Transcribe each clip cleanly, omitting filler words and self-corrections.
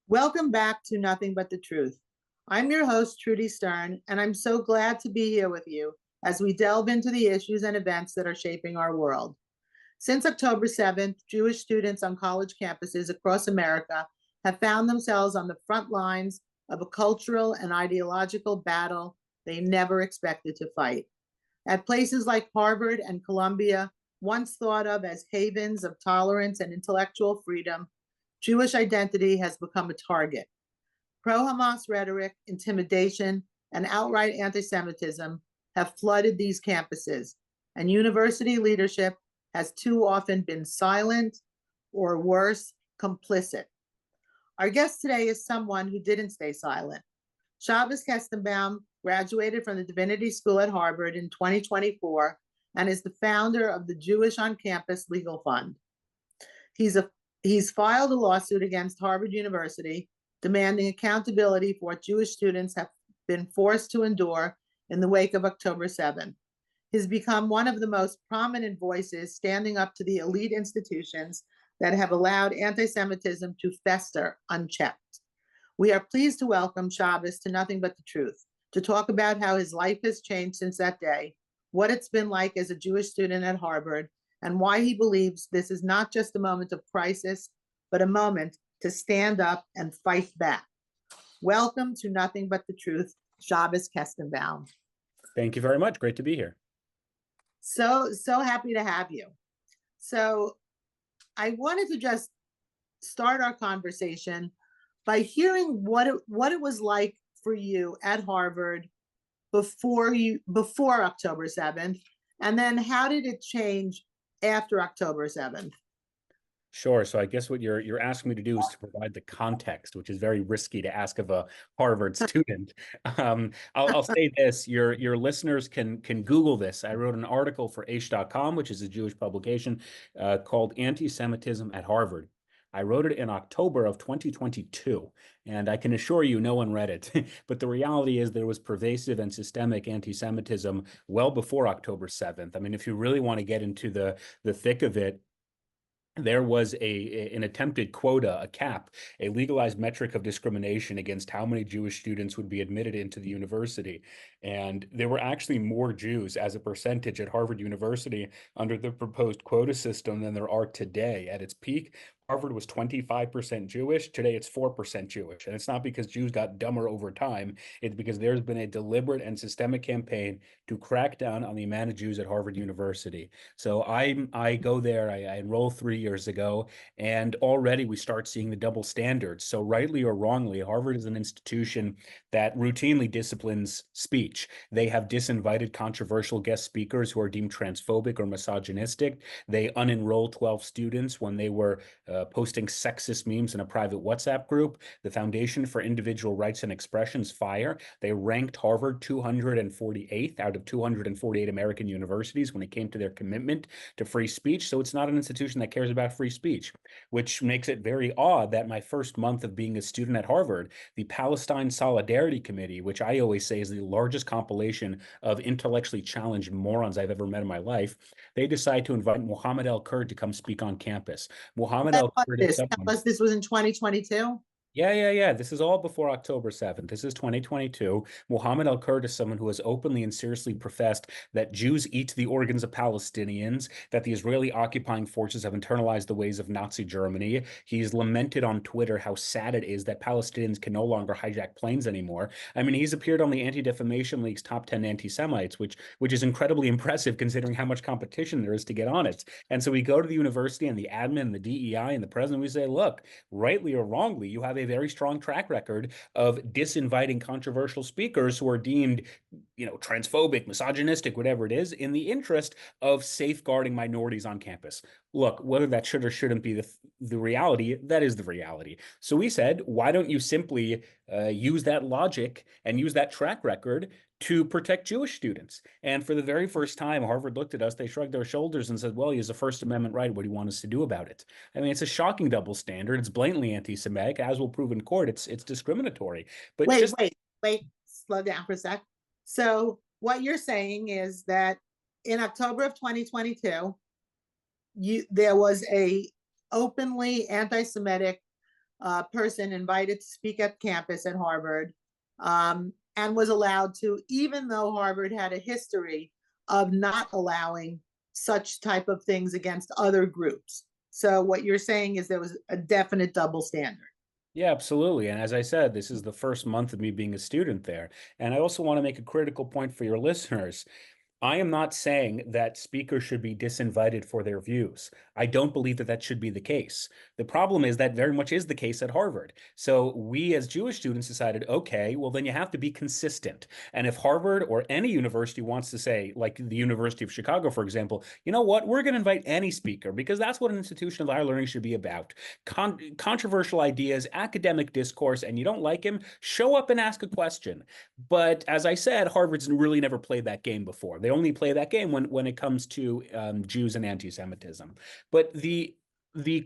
Welcome back to Nothing But the Truth. I'm your host, Trudy Stern, and I'm so glad to be here with you as we delve into the issues and events that are shaping our world. Since October 7th, Jewish students on college campuses across America have found themselves on the front lines of a cultural and ideological battle they never expected to fight. At places like Harvard and Columbia, once thought of as havens of tolerance and intellectual freedom, Jewish identity has become a target. Pro Hamas rhetoric, intimidation, and outright anti Semitism have flooded these campuses, and university leadership has too often been silent or worse, complicit. Our guest today is someone who didn't stay silent. Shabbos Kestenbaum graduated from the Divinity School at Harvard in 2024 and is the founder of the Jewish on Campus Legal Fund. He's filed a lawsuit against Harvard University demanding accountability for what Jewish students have been forced to endure in the wake of October 7th. He's become one of the most prominent voices standing up to the elite institutions that have allowed anti-Semitism to fester unchecked. We are pleased to welcome Shabbos to Nothing But the Truth to talk about how his life has changed since that day, what it's been like as a Jewish student at Harvard, and why he believes this is not just a moment of crisis, but a moment to stand up and fight back. Welcome to Nothing But the Truth, Shabbos Kestenbaum. Thank you very much. Great to be here. So happy to have you. So I wanted to just start our conversation by hearing what it was like for you at Harvard before October 7th, and then how did it change after October 7th? Sure. So I guess what you're asking me to do is to provide the context, which is very risky to ask of a Harvard student. I'll say this: your listeners can Google this. I wrote an article for Aish.com, which is a Jewish publication, called "Anti-Semitism at Harvard." I wrote it in October of 2022, and I can assure you no one read it. But the reality is there was pervasive and systemic anti-Semitism well before October 7th. I mean, if you really want to get into the thick of it, there was an attempted quota, a cap, a legalized metric of discrimination against how many Jewish students would be admitted into the university. And there were actually more Jews as a percentage at Harvard University under the proposed quota system than there are today. At its peak, Harvard was 25% Jewish. Today, it's 4% Jewish. And it's not because Jews got dumber over time. It's because there's been a deliberate and systemic campaign to crack down on the amount of Jews at Harvard University. So I go there, I enroll 3 years ago, and already we start seeing the double standards. So rightly or wrongly, Harvard is an institution that routinely disciplines speech. They have disinvited controversial guest speakers who are deemed transphobic or misogynistic. They unenrolled 12 students when they were posting sexist memes in a private WhatsApp group. The Foundation for Individual Rights and Expressions, FIRE, they ranked Harvard 248th out of 248 American universities when it came to their commitment to free speech. So it's not an institution that cares about free speech, which makes it very odd that my first month of being a student at Harvard, the Palestine Solidarity Committee, which I always say is the largest compilation of intellectually challenged morons I've ever met in my life, they decide to invite Mohammed El-Kurd to come speak on campus. Mohammed El-Kurd is Tell someone. us this was in 2022? Yeah. This is all before October 7th. This is 2022. Mohammed El-Kurd is someone who has openly and seriously professed that Jews eat the organs of Palestinians, that the Israeli occupying forces have internalized the ways of Nazi Germany. He's lamented on Twitter how sad it is that Palestinians can no longer hijack planes anymore. I mean, he's appeared on the Anti-Defamation League's top 10 anti-Semites, which is incredibly impressive considering how much competition there is to get on it. And so we go to the university and the admin, and the DEI, and the president, we say, look, rightly or wrongly, you have a very strong track record of disinviting controversial speakers who are deemed, transphobic, misogynistic, whatever it is, in the interest of safeguarding minorities on campus. Look, whether that should or shouldn't be the reality, that is the reality. So we said, why don't you simply use that logic and use that track record to protect Jewish students? And for the very first time, Harvard looked at us, they shrugged their shoulders and said, well, he has a First Amendment right. What do you want us to do about it? I mean, it's a shocking double standard. It's blatantly anti-Semitic. As will prove in court, it's discriminatory. But wait, slow down for a sec. So what you're saying is that in October of 2022, there was a openly anti-Semitic person invited to speak at campus at Harvard, and was allowed to, even though Harvard had a history of not allowing such type of things against other groups. So what you're saying is there was a definite double standard. Yeah, absolutely. And as I said, this is the first month of me being a student there. And I also want to make a critical point for your listeners. I am not saying that speakers should be disinvited for their views. I don't believe that that should be the case. The problem is that very much is the case at Harvard. So we as Jewish students decided, okay, well, then you have to be consistent. And if Harvard or any university wants to say, like the University of Chicago, for example, you know what, we're going to invite any speaker because that's what an institution of higher learning should be about. Controversial ideas, academic discourse, and you don't like him, show up and ask a question. But as I said, Harvard's really never played that game before. They only play that game when it comes to Jews and anti-Semitism. But the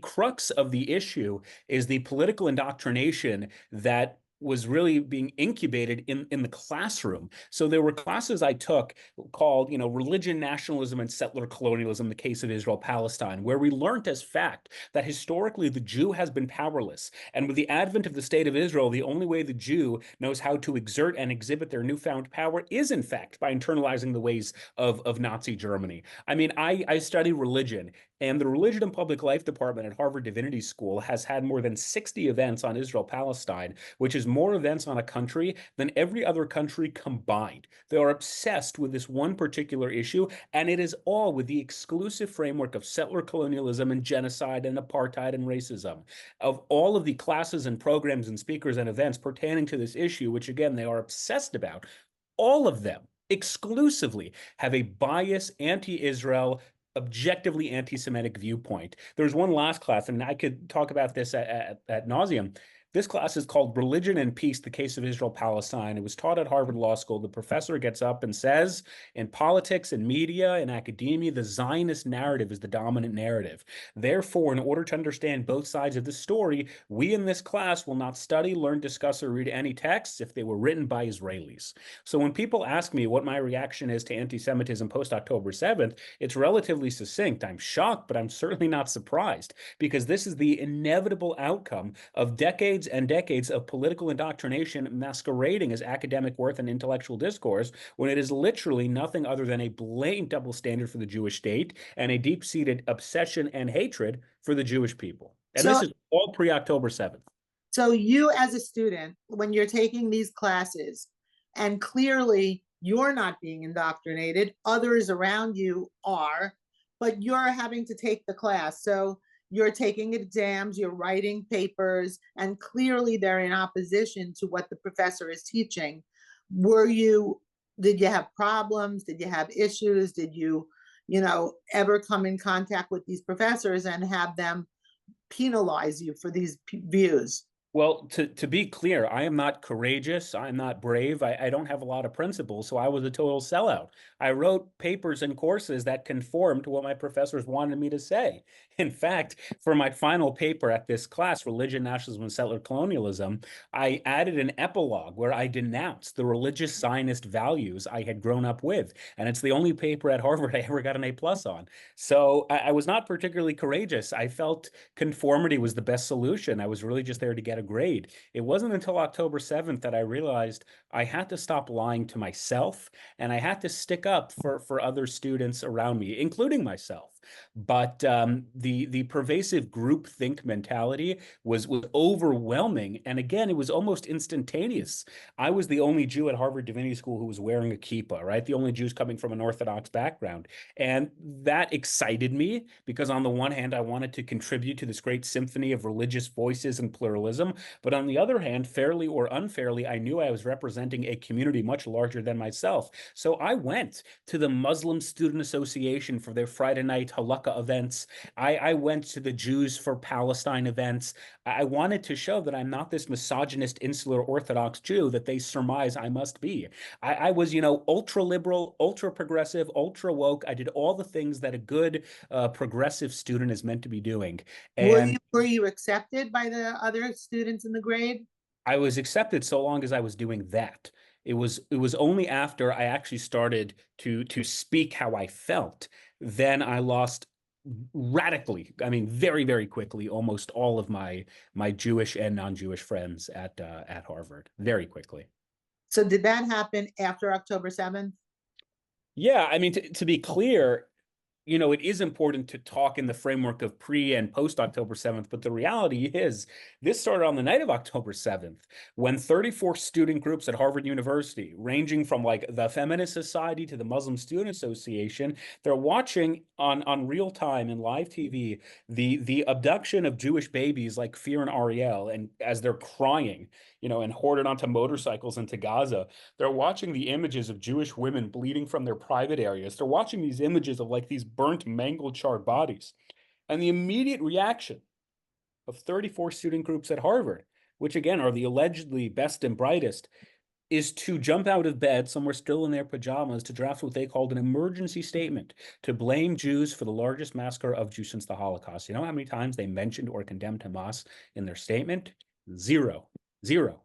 crux of the issue is the political indoctrination that was really being incubated in the classroom. So there were classes I took called, religion, nationalism, and settler colonialism, the case of Israel, Palestine, where we learned as fact that historically the Jew has been powerless. And with the advent of the state of Israel, the only way the Jew knows how to exert and exhibit their newfound power is, in fact, by internalizing the ways of Nazi Germany. I mean, I study religion, and the Religion and Public Life Department at Harvard Divinity School has had more than 60 events on Israel Palestine, which is more events on a country than every other country combined. They are obsessed with this one particular issue, and it is all with the exclusive framework of settler colonialism and genocide and apartheid and racism. Of all of the classes and programs and speakers and events pertaining to this issue, which again they are obsessed about, all of them exclusively have a bias anti-Israel, objectively anti-Semitic viewpoint. There's one last class, and I could talk about this at nauseum. This class is called Religion and Peace, the Case of Israel Palestine. It was taught at Harvard Law School. The professor gets up and says, in politics and media and academia, the Zionist narrative is the dominant narrative. Therefore, in order to understand both sides of the story, we in this class will not study, learn, discuss, or read any texts if they were written by Israelis. So when people ask me what my reaction is to anti-Semitism post-October 7th, it's relatively succinct. I'm shocked, but I'm certainly not surprised because this is the inevitable outcome of decades and decades of political indoctrination masquerading as academic worth and intellectual discourse when it is literally nothing other than a blatant double standard for the Jewish state and a deep-seated obsession and hatred for the Jewish people. And So this is all pre-October 7th. So you as a student, when you're taking these classes, and clearly you're not being indoctrinated, others around you are, but you're having to take the class. So you're taking exams, you're writing papers, and clearly they're in opposition to what the professor is teaching. Did you have problems? Did you have issues? Did you, ever come in contact with these professors and have them penalize you for these views? Well, to be clear, I am not courageous. I'm not brave. I don't have a lot of principles, so I was a total sellout. I wrote papers and courses that conformed to what my professors wanted me to say. In fact, for my final paper at this class, Religion, Nationalism, and Settler Colonialism, I added an epilogue where I denounced the religious Zionist values I had grown up with. And it's the only paper at Harvard I ever got an A plus on. So I was not particularly courageous. I felt conformity was the best solution. I was really just there to get a grade. It wasn't until October 7th that I realized I had to stop lying to myself and I had to stick up for other students around me, including myself. But the pervasive groupthink mentality was overwhelming, and again, it was almost instantaneous. I was the only Jew at Harvard Divinity School who was wearing a kippah, right? The only Jews coming from an Orthodox background, and that excited me because on the one hand, I wanted to contribute to this great symphony of religious voices and pluralism, but on the other hand, fairly or unfairly, I knew I was representing a community much larger than myself. So I went to the Muslim Student Association for their Friday night halakha events. I went to the Jews for Palestine events. I wanted to show that I'm not this misogynist, insular Orthodox Jew that they surmise I must be. I was, ultra liberal, ultra progressive, ultra woke. I did all the things that a good progressive student is meant to be doing. Were And you were you accepted by the other students in the grade? I was accepted so long as I was doing that. It was only after I actually started to speak how I felt, then I lost radically, I mean, very, very quickly, almost all of my Jewish and non-Jewish friends at Harvard, very quickly. So did that happen after October 7th? Yeah, I mean, to be clear, it is important to talk in the framework of pre and post October 7th, but the reality is this started on the night of October 7th when 34 student groups at Harvard University, ranging from like the Feminist Society to the Muslim Student Association, they're watching on real time in live TV the abduction of Jewish babies like Fear and Ariel, and as they're crying, and hoarded onto motorcycles into Gaza. They're watching the images of Jewish women bleeding from their private areas. They're watching these images of like these burnt, mangled, charred bodies. And the immediate reaction of 34 student groups at Harvard, which again are the allegedly best and brightest, is to jump out of bed, somewhere still in their pajamas, to draft what they called an emergency statement to blame Jews for the largest massacre of Jews since the Holocaust. You know how many times they mentioned or condemned Hamas in their statement? Zero. Zero.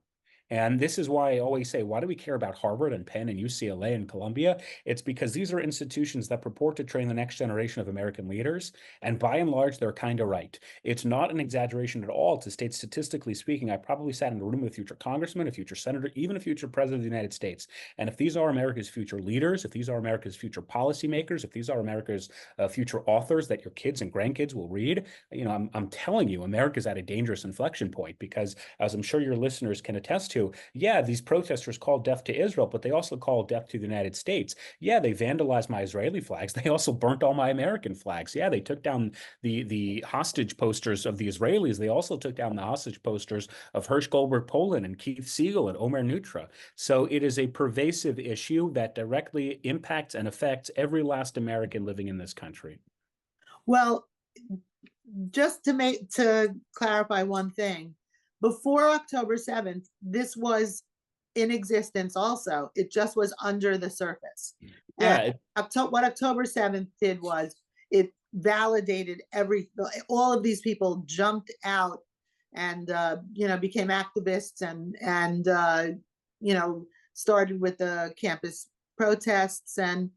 And this is why I always say, why do we care about Harvard and Penn and UCLA and Columbia? It's because these are institutions that purport to train the next generation of American leaders. And by and large, they're kind of right. It's not an exaggeration at all to state, statistically speaking, I probably sat in a room with a future congressman, a future senator, even a future president of the United States. And if these are America's future leaders, if these are America's future policymakers, if these are America's future authors that your kids and grandkids will read, I'm telling you, America's at a dangerous inflection point because, as I'm sure your listeners can attest to, yeah, these protesters called death to Israel, but they also called death to the United States. Yeah, they vandalized my Israeli flags. They also burnt all my American flags. Yeah, they took down the hostage posters of the Israelis. They also took down the hostage posters of Hirsch Goldberg Poland and Keith Siegel and Omer Nutra. So it is a pervasive issue that directly impacts and affects every last American living in this country. Well, just to clarify one thing, before October 7th, this was in existence also. It just was under the surface. Yeah, And what October 7th did was it validated all of these people jumped out and became activists and started with the campus protests. And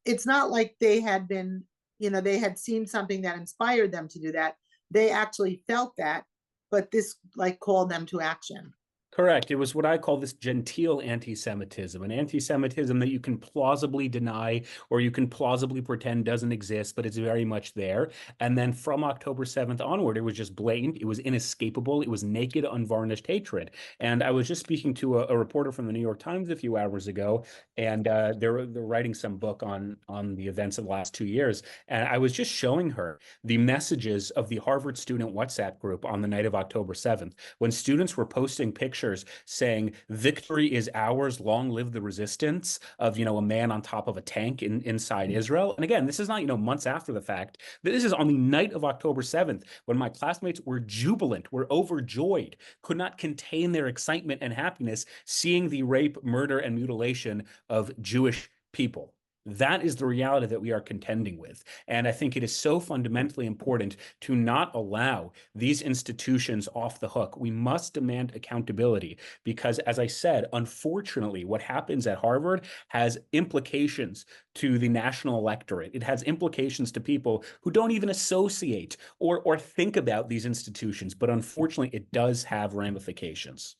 it's not like they had been, they had seen something that inspired them to do that. They actually felt that, but this like called them to action. correct. It was what I call this genteel anti-Semitism, an anti-Semitism that you can plausibly deny or you can plausibly pretend doesn't exist, but it's very much there. And then from October 7th onward, it was just blatant. It was inescapable. It was naked, unvarnished hatred. And I was just speaking to a reporter from the New York Times a few hours ago, and they're writing some book on the events of the last 2 years. And I was just showing her the messages of the Harvard student WhatsApp group on the night of October 7th, when students were posting pictures saying victory is ours, long live the resistance, of a man on top of a tank inside Israel. And again, this is not months after the fact. This is on the night of October 7th when my classmates were jubilant, were overjoyed, could not contain their excitement and happiness seeing the rape, murder, and mutilation of Jewish people. That is the reality that we are contending with. And I think it is so fundamentally important to not allow these institutions off the hook. We must demand accountability because, as I said, unfortunately, what happens at Harvard has implications to the national electorate. It has implications to people who don't even associate or think about these institutions. But unfortunately, it does have ramifications.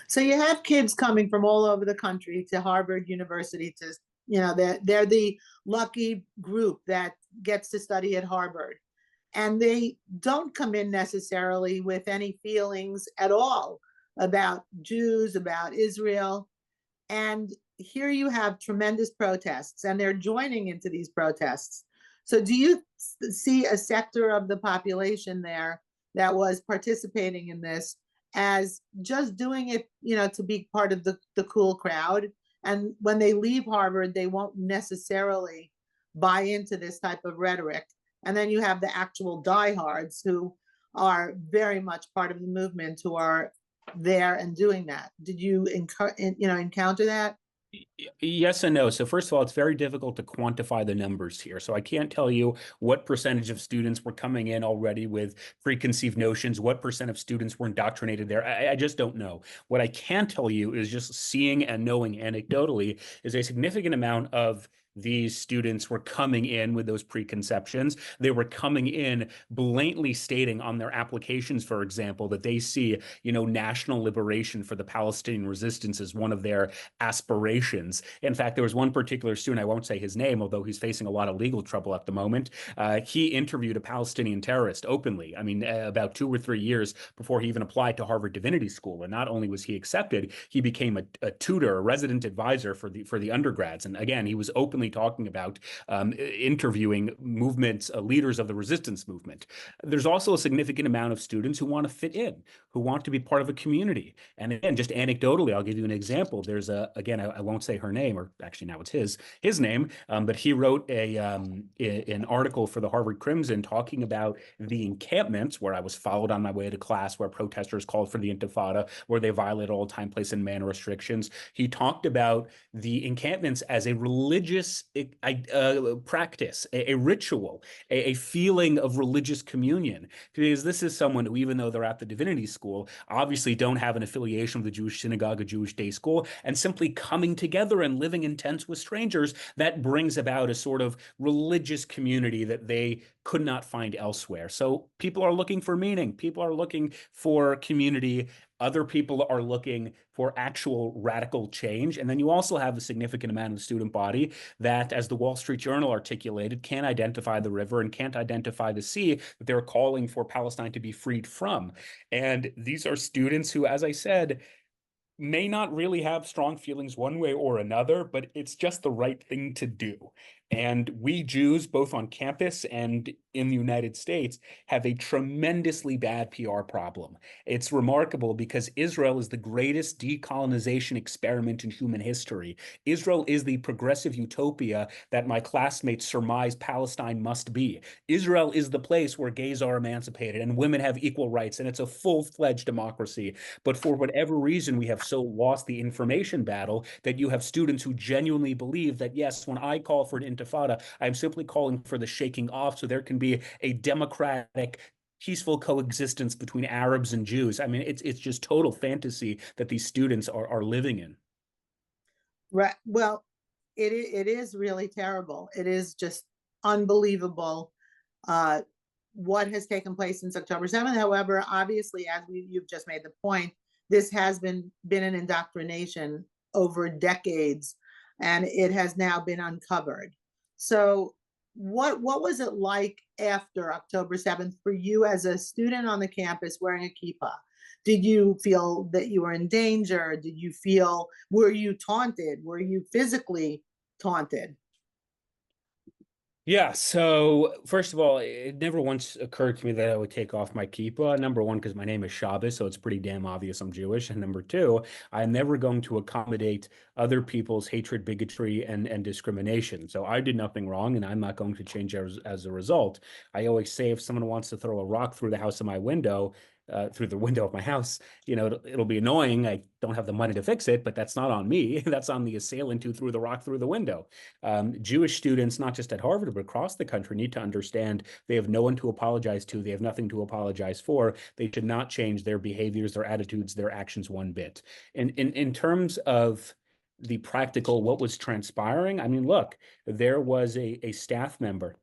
So you have kids coming from all over the country to Harvard University to, they're the lucky group that gets to study at Harvard. And they don't come in necessarily with any feelings at all about Jews, about Israel. And here you have tremendous protests, and they're joining into these protests. So do you see a sector of the population there that was participating in this as just doing it, to be part of the cool crowd? And when they leave Harvard, they won't necessarily buy into this type of rhetoric. And then you have the actual diehards who are very much part of the movement, who are there and doing that. Did you encounter that? Yes and no. So first of all, it's very difficult to quantify the numbers here. So I can't tell you what percentage of students were coming in already with preconceived notions, what percent of students were indoctrinated there. I just don't know. What I can tell you is just seeing and knowing anecdotally is a significant amount of these students were coming in with those preconceptions. They were coming in blatantly stating on their applications, for example, that they see, national liberation for the Palestinian resistance as one of their aspirations. In fact, there was one particular student, I won't say his name, although he's facing a lot of legal trouble at the moment. He interviewed a Palestinian terrorist openly. I mean, about 2 or 3 years before he even applied to Harvard Divinity School. And not only was he accepted, he became a tutor, a resident advisor for the undergrads. And again, he was openly talking about interviewing movements, leaders of the resistance movement. There's also a significant amount of students who want to fit in, who want to be part of a community. And again, just anecdotally, I'll give you an example. There's again, I won't say her name, or actually now it's his name, but he wrote an article for the Harvard Crimson talking about the encampments where I was followed on my way to class, where protesters called for the Intifada, where they violated all time, place, and manner restrictions. He talked about the encampments as a religious practice, a ritual, a feeling of religious communion. Because this is someone who, even though they're at the Divinity School, obviously don't have an affiliation with the Jewish synagogue, a Jewish day school, and simply coming together and living in tents with strangers, that brings about a sort of religious community that they could not find elsewhere. So people are looking for meaning. People are looking for community. Other people are looking for actual radical change. And then you also have a significant amount of the student body that, as the Wall Street Journal articulated, can't identify the river and can't identify the sea that they're calling for Palestine to be freed from. And these are students who, as I said, may not really have strong feelings one way or another, but it's just the right thing to do. And we Jews, both on campus and in the United States, have a tremendously bad PR problem. It's remarkable because Israel is the greatest decolonization experiment in human history. Israel is the progressive utopia that my classmates surmise Palestine must be. Israel is the place where gays are emancipated and women have equal rights, and it's a full-fledged democracy. But for whatever reason, we have so lost the information battle that you have students who genuinely believe that, yes, when I call for an intifada, I'm simply calling for the shaking off so there can be a democratic, peaceful coexistence between Arabs and Jews. I mean, it's just total fantasy that these students are living in. Right. Well, it is really terrible. It is just unbelievable uh, what has taken place since October 7th. However, obviously, as you've just made the point, this has been an indoctrination over decades, and it has now been uncovered. So, what was it like after October 7th for you as a student on the campus wearing a kippah? Did you feel that you were in danger? Were you taunted? Were you physically taunted? Yeah, so first of all, it never once occurred to me that I would take off my kippah. Number one, because my name is Shabbos, so it's pretty damn obvious I'm Jewish. And number two, I'm never going to accommodate other people's hatred, bigotry, and discrimination. So I did nothing wrong, and I'm not going to change as a result. I always say if someone wants to throw a rock through the house of my window, through the window of my house, it'll be annoying. I don't have the money to fix it, but that's not on me. That's on the assailant who threw the rock through the window. Jewish students, not just at Harvard, but across the country, need to understand they have no one to apologize to. They have nothing to apologize for. They should not change their behaviors, their attitudes, their actions one bit. And in terms of the practical, what was transpiring, I mean, look, there was a staff member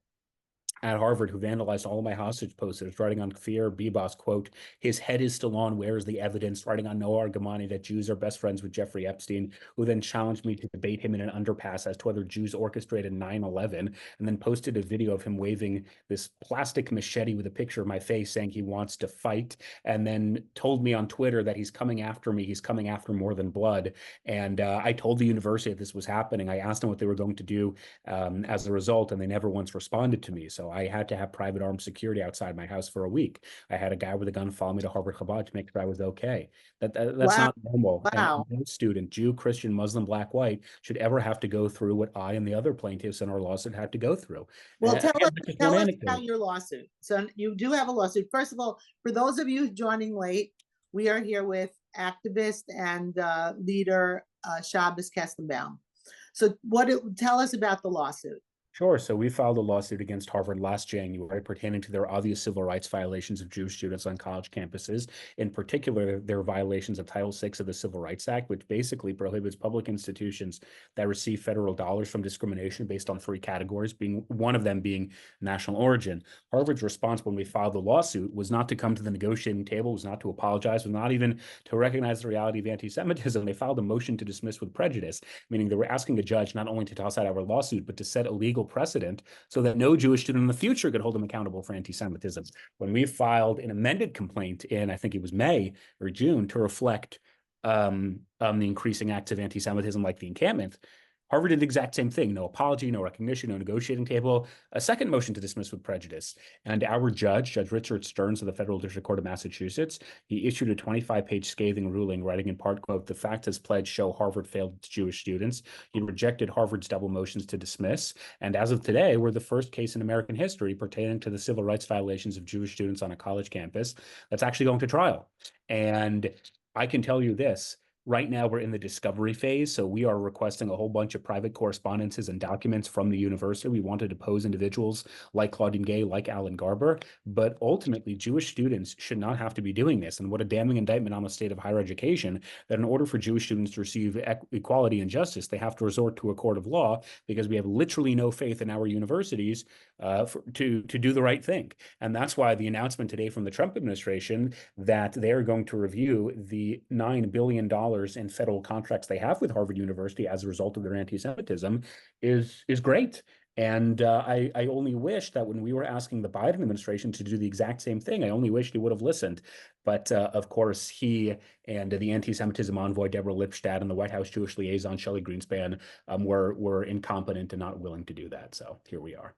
at Harvard who vandalized all of my hostage posters, writing on Kfir Bibas, quote, his head is still on, where is the evidence? Writing on Noah Argamani that Jews are best friends with Jeffrey Epstein, who then challenged me to debate him in an underpass as to whether Jews orchestrated 9/11, and then posted a video of him waving this plastic machete with a picture of my face saying he wants to fight, and then told me on Twitter that he's coming after me. He's coming after more than blood. And I told the university that this was happening. I asked them what they were going to do as a result, and they never once responded to me. So I had to have private armed security outside my house for a week. I had a guy with a gun follow me to Harvard Chabad to make sure I was okay. That's Wow. not normal. And Wow. no student, Jew, Christian, Muslim, black, white, should ever have to go through what I and the other plaintiffs in our lawsuit had to go through. Well, Again, that's just one tell us about anecdote. your lawsuit. So you do have a lawsuit. First of all, for those of you joining late, we are here with activist and leader Shabbos Kestenbaum. So tell us about the lawsuit. Sure. So we filed a lawsuit against Harvard last January pertaining to their obvious civil rights violations of Jewish students on college campuses, in particular, their violations of Title VI of the Civil Rights Act, which basically prohibits public institutions that receive federal dollars from discrimination based on three categories, being one of them being national origin. Harvard's response when we filed the lawsuit was not to come to the negotiating table, was not to apologize, was not even to recognize the reality of anti-Semitism. They filed a motion to dismiss with prejudice, meaning they were asking a judge not only to toss out our lawsuit, but to set a legal precedent so that no Jewish student in the future could hold them accountable for anti-Semitism. When we filed an amended complaint in, I think it was May or June, to reflect the increasing acts of anti-Semitism like the encampment, Harvard did the exact same thing. No apology, no recognition, no negotiating table. A second motion to dismiss with prejudice. And our judge, Judge Richard Stern of the Federal District Court of Massachusetts, he issued a 25-page scathing ruling, writing in part, quote, "The facts as pledged show Harvard failed its Jewish students." He rejected Harvard's double motions to dismiss. And as of today, we're the first case in American history pertaining to the civil rights violations of Jewish students on a college campus that's actually going to trial. And I can tell you this. Right now, we're in the discovery phase, so we are requesting a whole bunch of private correspondences and documents from the university. We want to depose individuals like Claudine Gay, like Alan Garber, but ultimately, Jewish students should not have to be doing this. And what a damning indictment on the state of higher education, that in order for Jewish students to receive equality and justice, they have to resort to a court of law because we have literally no faith in our universities to do the right thing. And that's why the announcement today from the Trump administration that they're going to review the $9 billion in federal contracts they have with Harvard University as a result of their anti-Semitism is great. And I only wish that when we were asking the Biden administration to do the exact same thing, I only wish he would have listened. But of course, he and the anti-Semitism envoy, Deborah Lipstadt, and the White House Jewish liaison, Shelley Greenspan, were incompetent and not willing to do that. So here we are.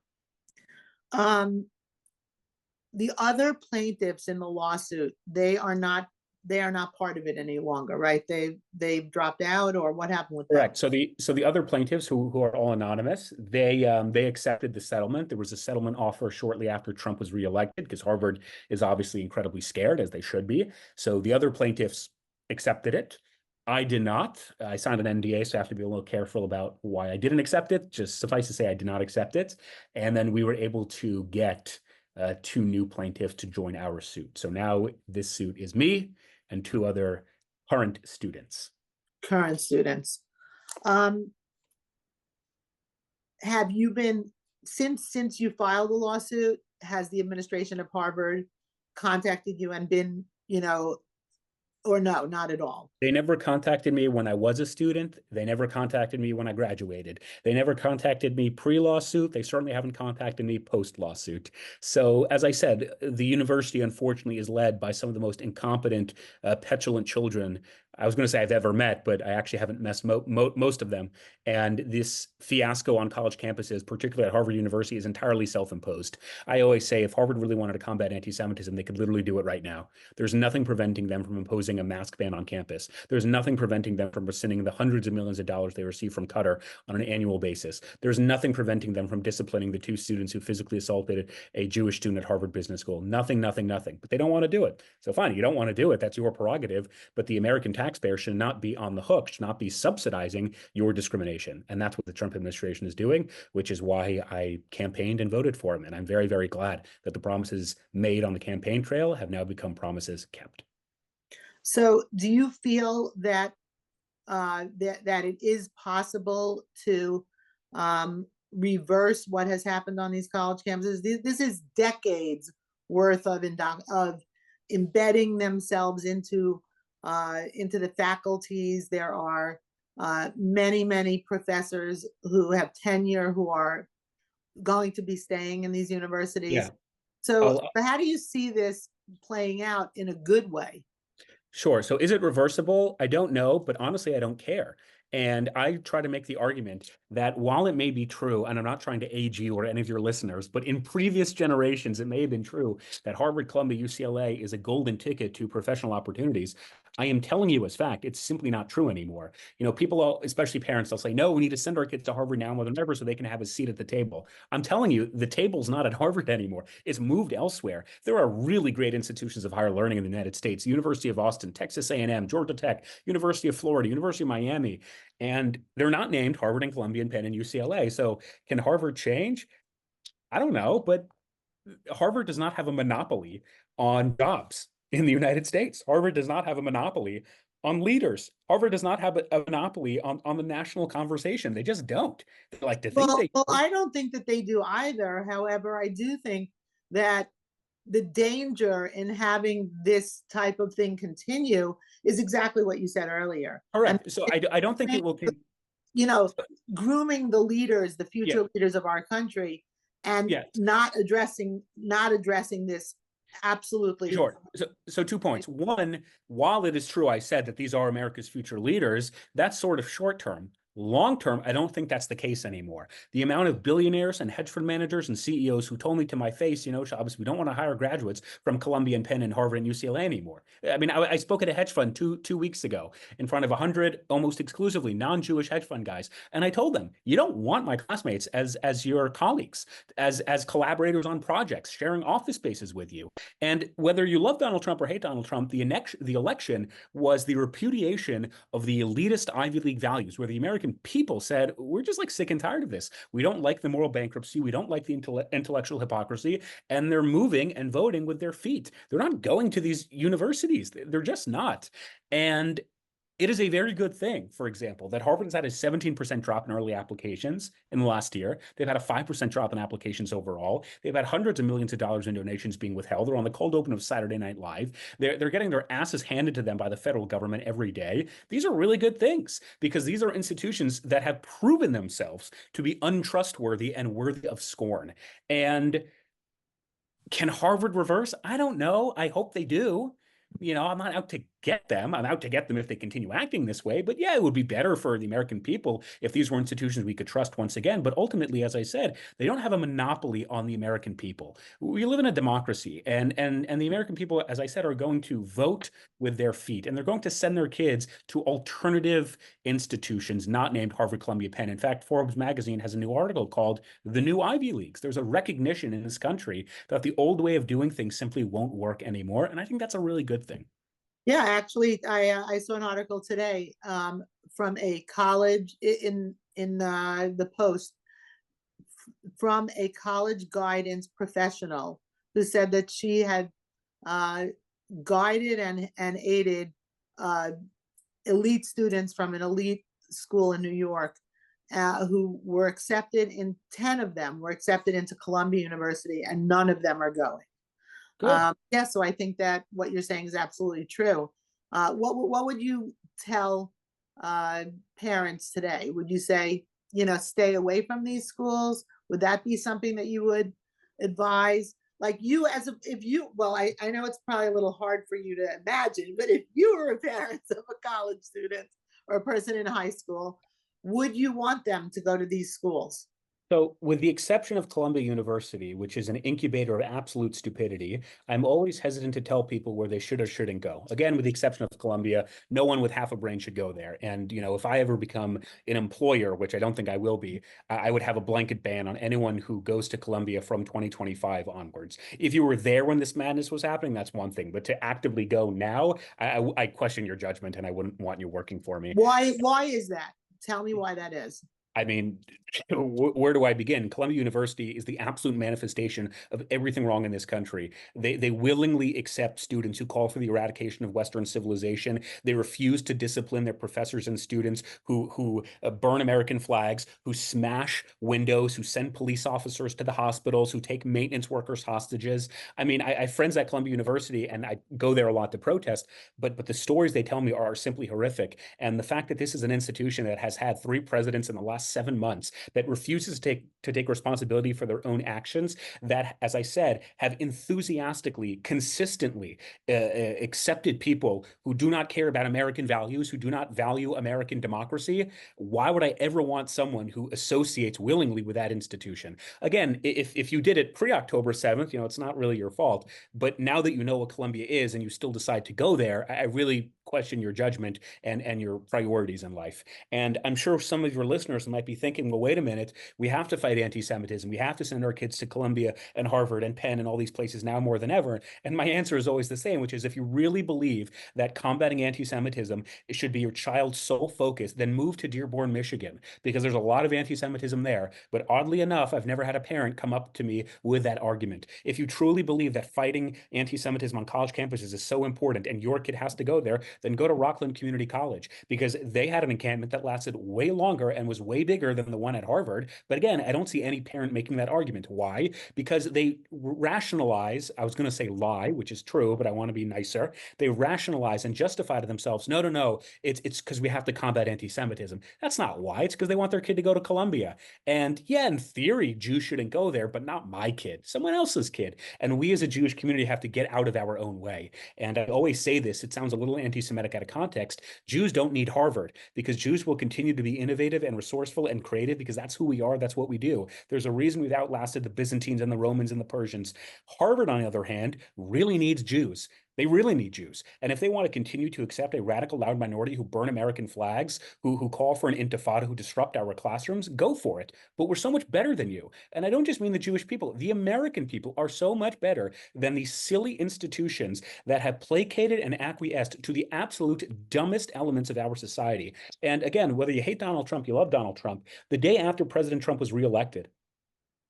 The other plaintiffs in the lawsuit, they are not part of it any longer, right? They've dropped out, or what happened with them? Correct. So the other plaintiffs who are all anonymous, they accepted the settlement. There was a settlement offer shortly after Trump was reelected because Harvard is obviously incredibly scared, as they should be. So the other plaintiffs accepted it. I did not. I signed an NDA, so I have to be a little careful about why I didn't accept it. Just suffice to say, I did not accept it. And then we were able to get two new plaintiffs to join our suit. So now this suit is me and two other current students. Current students. Have you been, since you filed the lawsuit, has the administration of Harvard contacted you and been, or no, not at all? They never contacted me when I was a student. They never contacted me when I graduated. They never contacted me pre-lawsuit. They certainly haven't contacted me post-lawsuit. So, as I said, the university, unfortunately, is led by some of the most incompetent, petulant children I was going to say I've ever met, but I actually haven't met most of them. And this fiasco on college campuses, particularly at Harvard University, is entirely self-imposed. I always say if Harvard really wanted to combat anti-Semitism, they could literally do it right now. There's nothing preventing them from imposing a mask ban on campus. There's nothing preventing them from rescinding the hundreds of millions of dollars they receive from Qatar on an annual basis. There's nothing preventing them from disciplining the two students who physically assaulted a Jewish student at Harvard Business School. Nothing, nothing, nothing. But they don't want to do it. So fine, you don't want to do it. That's your prerogative. But the American taxpayer should not be on the hook, should not be subsidizing your discrimination. And that's what the Trump administration is doing, which is why I campaigned and voted for him. And I'm very, very glad that the promises made on the campaign trail have now become promises kept. So do you feel that that it is possible to reverse what has happened on these college campuses? This is decades worth of embedding themselves into the faculties. There are many, many professors who have tenure who are going to be staying in these universities. Yeah. So how do you see this playing out in a good way? Sure. So is it reversible? I don't know, but honestly, I don't care. And I try to make the argument that while it may be true, and I'm not trying to age you or any of your listeners, but in previous generations, it may have been true that Harvard, Columbia, UCLA is a golden ticket to professional opportunities. I am telling you as fact, it's simply not true anymore. People, especially parents, they'll say, no, we need to send our kids to Harvard now more than ever so they can have a seat at the table. I'm telling you, the table's not at Harvard anymore. It's moved elsewhere. There are really great institutions of higher learning in the United States: University of Austin, Texas A&M, Georgia Tech, University of Florida, University of Miami. And they're not named Harvard and Columbia and Penn and UCLA. So can Harvard change? I don't know, but Harvard does not have a monopoly on jobs in the United States. Harvard does not have a monopoly on leaders. Harvard does not have a monopoly on the national conversation. They just don't. They like to think Well, they well, do. I don't think that they do either. However, I do think that the danger in having this type of thing continue is exactly what you said earlier. And Correct. So I don't think it will. you know, grooming the leaders, the Yeah. future leaders of our country, and Yes. not addressing this absolutely. Sure. So 2 points. One, while it is true I said that these are America's future leaders, that's sort of short term. Long term, I don't think that's the case anymore. The amount of billionaires and hedge fund managers and CEOs who told me to my face, Shabbos, we don't want to hire graduates from Columbia and Penn and Harvard and UCLA anymore. I mean, I spoke at a hedge fund two weeks ago in front of 100 almost exclusively non-Jewish hedge fund guys, and I told them, you don't want my classmates as your colleagues, as collaborators on projects, sharing office spaces with you. And whether you love Donald Trump or hate Donald Trump, the election was the repudiation of the elitist Ivy League values, where the American people said, we're just like sick and tired of this. We don't like the moral bankruptcy. We don't like the intellectual hypocrisy. And they're moving and voting with their feet. They're not going to these universities. They're just not. And it is a very good thing, for example, that Harvard has had a 17% drop in early applications in the last year. They've had a 5% drop in applications overall. They've had hundreds of millions of dollars in donations being withheld. They're on the cold open of Saturday Night Live. They're getting their asses handed to them by the federal government every day. These are really good things because these are institutions that have proven themselves to be untrustworthy and worthy of scorn. And can Harvard reverse? I don't know. I hope they do. I'm not out to get them. I'm out to get them if they continue acting this way. But yeah, it would be better for the American people if these were institutions we could trust once again. But ultimately, as I said, they don't have a monopoly on the American people. We live in a democracy, and the American people, as I said, are going to vote with their feet, and they're going to send their kids to alternative institutions not named Harvard, Columbia, Penn. In fact, Forbes magazine has a new article called "The New Ivy Leagues." There's a recognition in this country that the old way of doing things simply won't work anymore, and I think that's a really good thing. Yeah, actually, I saw an article today from a college in the Post from a college guidance professional who said that she had guided and aided elite students from an elite school in New York who were accepted. 10 of them were accepted into Columbia University, and none of them are going. Yeah, so I think that what you're saying is absolutely true. What would you tell parents today? Would you say, stay away from these schools? Would that be something that you would advise? Like I know it's probably a little hard for you to imagine, but if you were a parent of a college student or a person in high school, would you want them to go to these schools? So, with the exception of Columbia University, which is an incubator of absolute stupidity, I'm always hesitant to tell people where they should or shouldn't go. Again, with the exception of Columbia, no one with half a brain should go there. And, if I ever become an employer, which I don't think I will be, I would have a blanket ban on anyone who goes to Columbia from 2025 onwards. If you were there when this madness was happening, that's one thing. But to actively go now, I question your judgment, and I wouldn't want you working for me. Why is that? Tell me why that is. I mean, where do I begin? Columbia University is the absolute manifestation of everything wrong in this country. They willingly accept students who call for the eradication of Western civilization. They refuse to discipline their professors and students who burn American flags, who smash windows, who send police officers to the hospitals, who take maintenance workers hostages. I mean, I have friends at Columbia University, and I go there a lot to protest, but the stories they tell me are simply horrific. And the fact that this is an institution that has had 3 presidents in the last 7 months, that refuses to take responsibility for their own actions, that, as I said, have enthusiastically, consistently accepted people who do not care about American values, who do not value American democracy. Why would I ever want someone who associates willingly with that institution? Again, if you did it pre-October 7th, it's not really your fault. But now that you know what Columbia is and you still decide to go there, I really question your judgment and your priorities in life. And I'm sure some of your listeners might be thinking, well, wait a minute, we have to fight anti-Semitism. We have to send our kids to Columbia and Harvard and Penn and all these places now more than ever. And my answer is always the same, which is if you really believe that combating anti-Semitism should be your child's sole focus, then move to Dearborn, Michigan, because there's a lot of anti-Semitism there. But oddly enough, I've never had a parent come up to me with that argument. If you truly believe that fighting anti-Semitism on college campuses is so important and your kid has to go there, then go to Rockland Community College, because they had an encampment that lasted way longer and was way bigger than the one at Harvard. But again, I don't see any parent making that argument. Why? Because they rationalize, I was going to say lie, which is true, but I want to be nicer. They rationalize and justify to themselves, no, it's because we have to combat anti-Semitism. That's not why. It's because they want their kid to go to Columbia. And yeah, in theory, Jews shouldn't go there, but not my kid, someone else's kid. And we as a Jewish community have to get out of our own way. And I always say this, it sounds a little anti-Semitic out of context. Jews don't need Harvard, because Jews will continue to be innovative and resourceful and creative, because that's who we are. That's what we do. There's a reason we've outlasted the Byzantines and the Romans and the Persians. Harvard, on the other hand, really needs Jews. They really need Jews. And if they want to continue to accept a radical, loud minority who burn American flags, who call for an intifada, who disrupt our classrooms, go for it. But we're so much better than you. And I don't just mean the Jewish people. The American people are so much better than these silly institutions that have placated and acquiesced to the absolute dumbest elements of our society. And again, whether you hate Donald Trump, you love Donald Trump, the day after President Trump was reelected,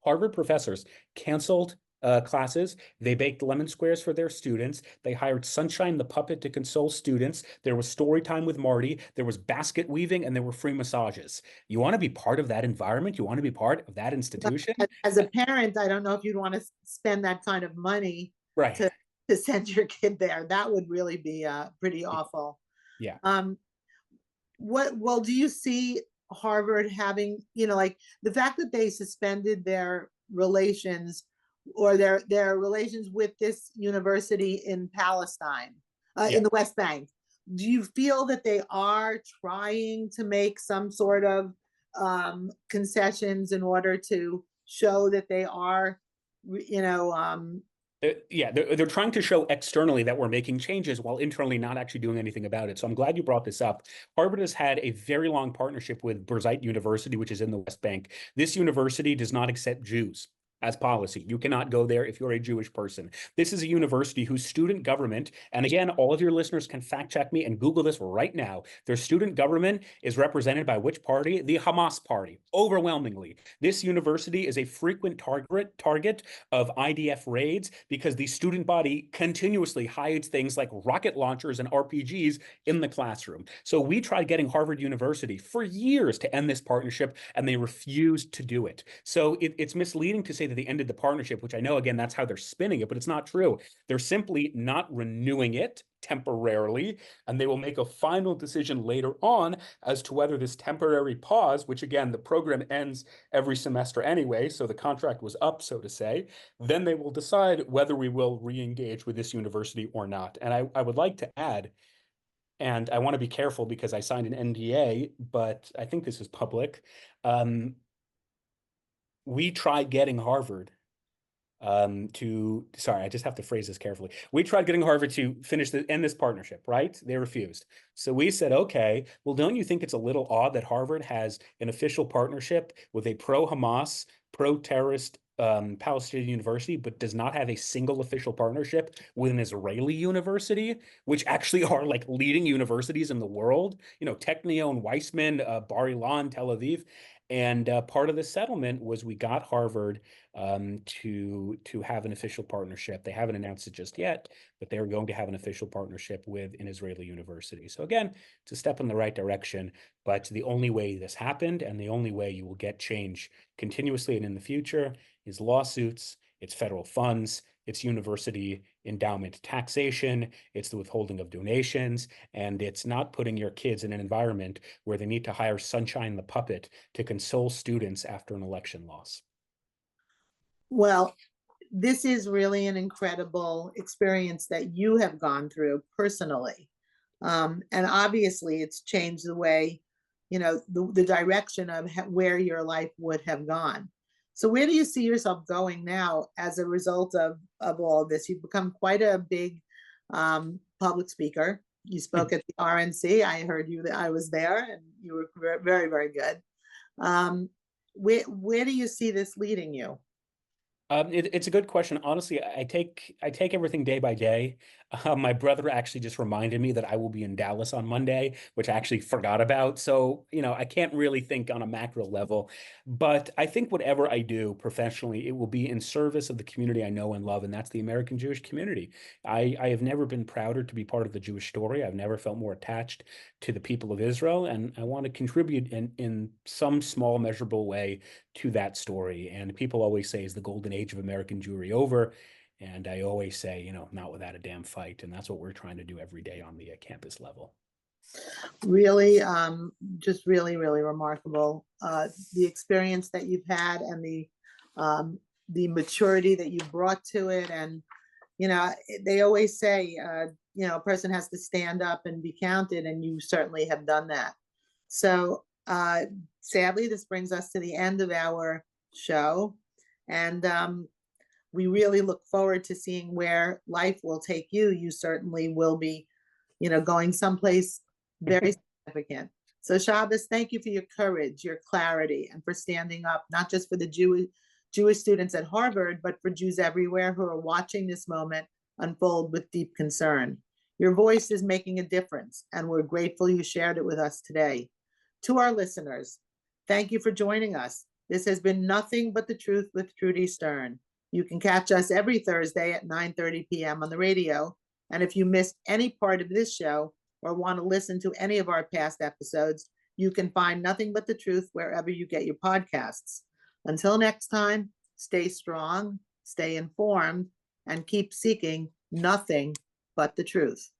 Harvard professors canceled classes. They baked lemon squares for their students. They hired Sunshine the Puppet to console students. There was story time with Marty. There was basket weaving, and there were free massages. You want to be part of that environment? You want to be part of that institution? As a parent, I don't know if you'd want to spend that kind of money Right. to send your kid there. That would really be pretty awful. Yeah. Well, do you see Harvard having, like the fact that they suspended their relations or their relations with this university in Palestine, Yeah. in the West Bank? Do you feel that they are trying to make some sort of concessions in order to show that they are, Yeah, they're trying to show externally that we're making changes while internally not actually doing anything about it. So I'm glad you brought this up. Harvard has had a very long partnership with Birzeit University, which is in the West Bank. This university does not accept Jews as policy. You cannot go there if you're a Jewish person. This is a university whose student government, and again, all of your listeners can fact check me and Google this right now. Their student government is represented by which party? The Hamas party, overwhelmingly. This university is a frequent target of IDF raids because the student body continuously hides things like rocket launchers and RPGs in the classroom. So we tried getting Harvard University for years to end this partnership, and they refused to do it. So it's misleading to say that they ended the partnership, which I know, again, that's how they're spinning it, but it's not true. They're simply not renewing it temporarily, and they will make a final decision later on as to whether this temporary pause, which again, the program ends every semester anyway, so the contract was up, so to say, then they will decide whether we will re-engage with this university or not. And I would like to add, and I want to be careful because I signed an NDA, but I think this is public. We tried getting Harvard sorry, I just have to phrase this carefully. We tried getting Harvard to end this partnership, right? They refused. So we said, okay, well, don't you think it's a little odd that Harvard has an official partnership with a pro-Hamas, pro-terrorist Palestinian university, but does not have a single official partnership with an Israeli university, which actually are like leading universities in the world, Technion and Weizmann, Bar Ilan, Tel Aviv. And part of the settlement was we got Harvard to have an official partnership. They haven't announced it just yet, but they're going to have an official partnership with an Israeli university. So again, it's a step in the right direction, but the only way this happened and the only way you will get change continuously and in the future is lawsuits, it's federal funds, it's university endowment taxation, it's the withholding of donations, and it's not putting your kids in an environment where they need to hire Sunshine the Puppet to console students after an election loss. Well, this is really an incredible experience that you have gone through personally. And obviously it's changed the way, the direction of where your life would have gone. So where do you see yourself going now as a result of all of this? You've become quite a big public speaker. You spoke at the RNC. I heard you. I was there, and you were very, very good. Um, where do you see this leading you? It's a good question. Honestly, I take everything day by day. My brother actually just reminded me that I will be in Dallas on Monday, which I actually forgot about. So, I can't really think on a macro level, but I think whatever I do professionally, it will be in service of the community I know and love, and that's the American Jewish community. I have never been prouder to be part of the Jewish story. I've never felt more attached to the people of Israel, and I want to contribute in some small, measurable way to that story. And people always say, is the golden age of American Jewry over? And I always say, not without a damn fight. And that's what we're trying to do every day on the campus level. Really, just really, really remarkable. The experience that you've had and the maturity that you brought to it. And, they always say, a person has to stand up and be counted, and you certainly have done that. So, sadly, this brings us to the end of our show. And we really look forward to seeing where life will take you. You certainly will be, going someplace very significant. So, Shabbos, thank you for your courage, your clarity, and for standing up, not just for the Jewish students at Harvard, but for Jews everywhere who are watching this moment unfold with deep concern. Your voice is making a difference, and we're grateful you shared it with us today. To our listeners, thank you for joining us. This has been Nothing But the Truth with Trudy Stern. You can catch us every Thursday at 9:30 p.m. on the radio. And if you missed any part of this show or want to listen to any of our past episodes, you can find Nothing But the Truth wherever you get your podcasts. Until next time, stay strong, stay informed, and keep seeking nothing but the truth.